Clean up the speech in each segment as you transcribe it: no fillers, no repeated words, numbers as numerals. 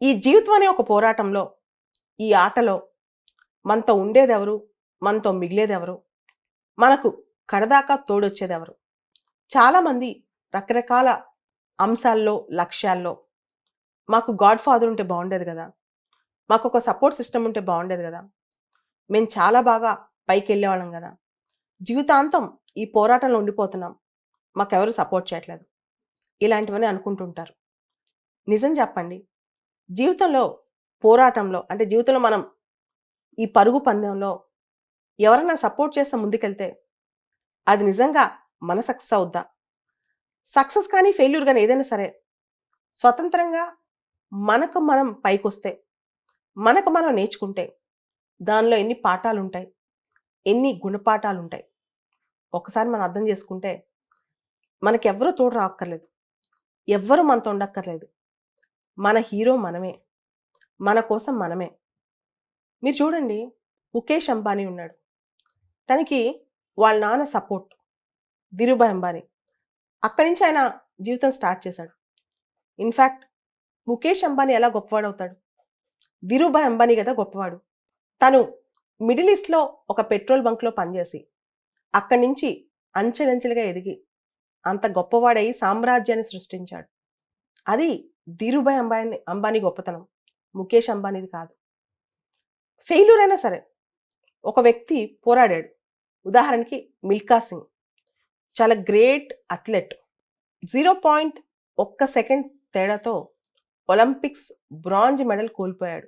ఈ జీవితం అనే ఒక పోరాటంలో, ఈ ఆటలో మనతో ఉండేదెవరు? మనతో మిగిలేదెవరు? మనకు కడదాకా తోడొచ్చేదెవరు? చాలామంది రకరకాల అంశాల్లో, లక్ష్యాల్లో మాకు గాడ్ ఫాదర్ ఉంటే బావుండేది గదా! మాకొక సపోర్ట్ సిస్టమ్ ఉంటే బావుండేది గదా! మేము చాలా బాగా పైకెళ్ళేవాళ్ళం గదా! జీవితాంతం ఈ పోరాటంలో ఉండిపోతున్నాం. మాకెవరు సపోర్ట్ చేయట్లేదు. ఇలాంటివన్నీ అనుకుంటుంటారు. నిజం చెప్పండి. జీవితంలో పోరాటంలో అంటే జీవితంలో మనం ఈ పరుగు పందెంలో ఎవరైనా సపోర్ట్ చేస్తే ముందుకెళ్తే అది నిజంగా మన సక్సెస్ అవుద్దా? సక్సెస్ కానీ, ఫెయిల్యూర్ గాని ఏదైనా సరే స్వతంత్రంగా మనకు మనం పైకొస్తే, మనకు మనం నేర్చుకుంటే దానిలో ఎన్ని పాఠాలుంటాయి, ఎన్ని గుణపాఠాలుంటాయి. ఒకసారి మనం అర్థం చేసుకుంటే మనకెవ్వరు తోడు రాక్కర్లేదు. ఎవ్వరు మనతో ఉండక్కర్లేదు. మన హీరో మనమే. మన కోసం మనమే. మీరు చూడండి, ముఖేష్ అంబానీ ఉన్నాడు. తనకి వాళ్ళ నాన్న సపోర్ట్. ధీరుభాయ్ అంబానీ. అక్కడి నుంచి ఆయన జీవితం స్టార్ట్ చేశాడు. ఇన్‌ఫాక్ట్ ముఖేష్ అంబానీ ఎలా గొప్పవాడవుతాడు? ధీరుభాయ్ అంబానీ గదా గొప్పవాడు. తను మిడిల్ ఈస్ట్‌లో ఒక పెట్రోల్ బంక్‌లో పనిచేసి, అక్కడి నుంచి అంచెలంచెలుగా ఎదిగి, అంత గొప్పవాడై సామ్రాజ్యాన్ని సృష్టించాడు. అది ధీరుభాయ్ అంబానీ గొప్పతనం. ముఖేష్ అంబానీది కాదు. ఫెయిల్యూర్ అయినా సరే, ఒక వ్యక్తి పోరాడాడు. ఉదాహరణకి మిల్కా సింగ్. చాలా గ్రేట్ అథ్లెట్. 0.1 సెకండ్ తేడాతో ఒలింపిక్స్ బ్రాంజ్ మెడల్ కోల్పోయాడు.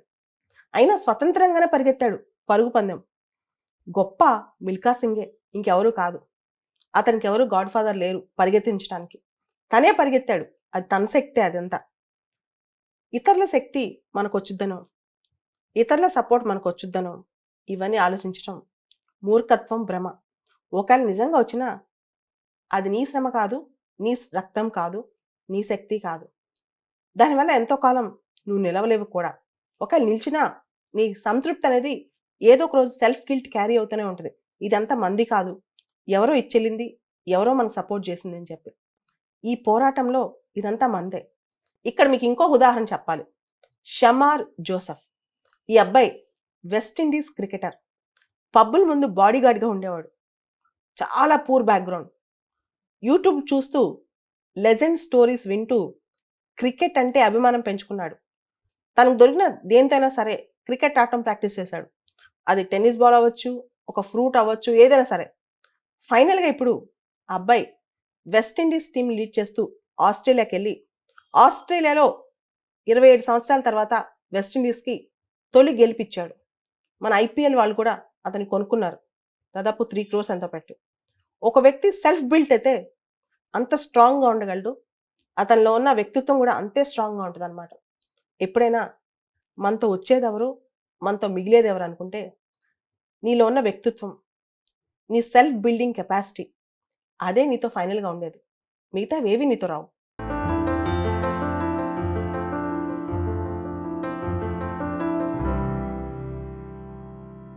అయినా స్వతంత్రంగానే పరిగెత్తాడు పరుగు పందెం. గొప్ప మిల్కా సింగే. ఇంకెవరు కాదు. అతనికెవరు గాడ్ ఫాదర్ లేరు పరిగెత్తించడానికి. తనే పరిగెత్తాడు. అది తన శక్తే అదంతా. ఇతరుల శక్తి మనకొచ్చుద్దనో, ఇతరుల సపోర్ట్ మనకొచ్చుద్దనో ఇవన్నీ ఆలోచించడం మూర్ఖత్వం, భ్రమ. ఒకవేళ నిజంగా వచ్చినా అది నీ శ్రమ కాదు, నీ రక్తం కాదు, నీ శక్తి కాదు. దానివల్ల ఎంతో కాలం నువ్వు నిలవలేవు కూడా. ఒకవేళ నిలిచినా నీ సంతృప్తి అనేది ఏదో ఒక రోజు సెల్ఫ్ గిల్ట్ క్యారీ అవుతూనే ఉంటది. ఇదంతా మంది కాదు. ఎవరో ఇచ్చెళ్ళింది, ఎవరో మనకు సపోర్ట్ చేసింది అని చెప్పి. ఈ పోరాటంలో ఇదంతా మందే. ఇక్కడ మీకు ఇంకో ఉదాహరణ చెప్పాలి. Shamar Joseph. ఈ అబ్బాయి వెస్ట్ ఇండీస్ క్రికెటర్. పబ్బుల ముందు బాడీగార్డ్‌గా ఉండేవాడు. చాలా పూర్ బ్యాక్‌గ్రౌండ్. యూట్యూబ్ చూస్తూ, లెజెండ్ స్టోరీస్ వింటూ క్రికెట్ అంటే అభిమానం పెంచుకున్నాడు. తనకు దొరికిన దేనితో అయినా సరే క్రికెట్ ఆడటం ప్రాక్టీస్ చేశాడు. అది టెన్నిస్ బాల్ అవ్వచ్చు, ఒక ఫ్రూట్ అవ్వచ్చు, ఏదైనా సరే. ఫైనల్‌గా ఇప్పుడు ఆ అబ్బాయి వెస్ట్ ఇండీస్ టీమ్ లీడ్ చేస్తూ ఆస్ట్రేలియాకెళ్ళి, ఆస్ట్రేలియాలో 27 సంవత్సరాల తర్వాత వెస్ట్ ఇండీస్‌కి తొలి గెలిపిచ్చాడు. మన ఐపీఎల్ వాళ్ళు కూడా అతన్ని కొనుక్కున్నారు. దాదాపు 3 క్రోర్స్ ఎంతో పెట్టి. ఒక వ్యక్తి సెల్ఫ్ బిల్ట్ అయితే అంత స్ట్రాంగ్‌గా ఉండగలడు. అతనిలో ఉన్న వ్యక్తిత్వం కూడా అంతే స్ట్రాంగ్‌గా ఉంటదనమాట. ఎప్పుడైనా మనతో వచ్చేదెవరు, మనతో మిగిలేదెవరు అనుకుంటే, నీలో ఉన్న వ్యక్తిత్వం, నీ సెల్ఫ్ బిల్డింగ్ కెపాసిటీ అదే నీతో ఫైనల్‌గా ఉండేది. మిగతావేవి నీతో రావు.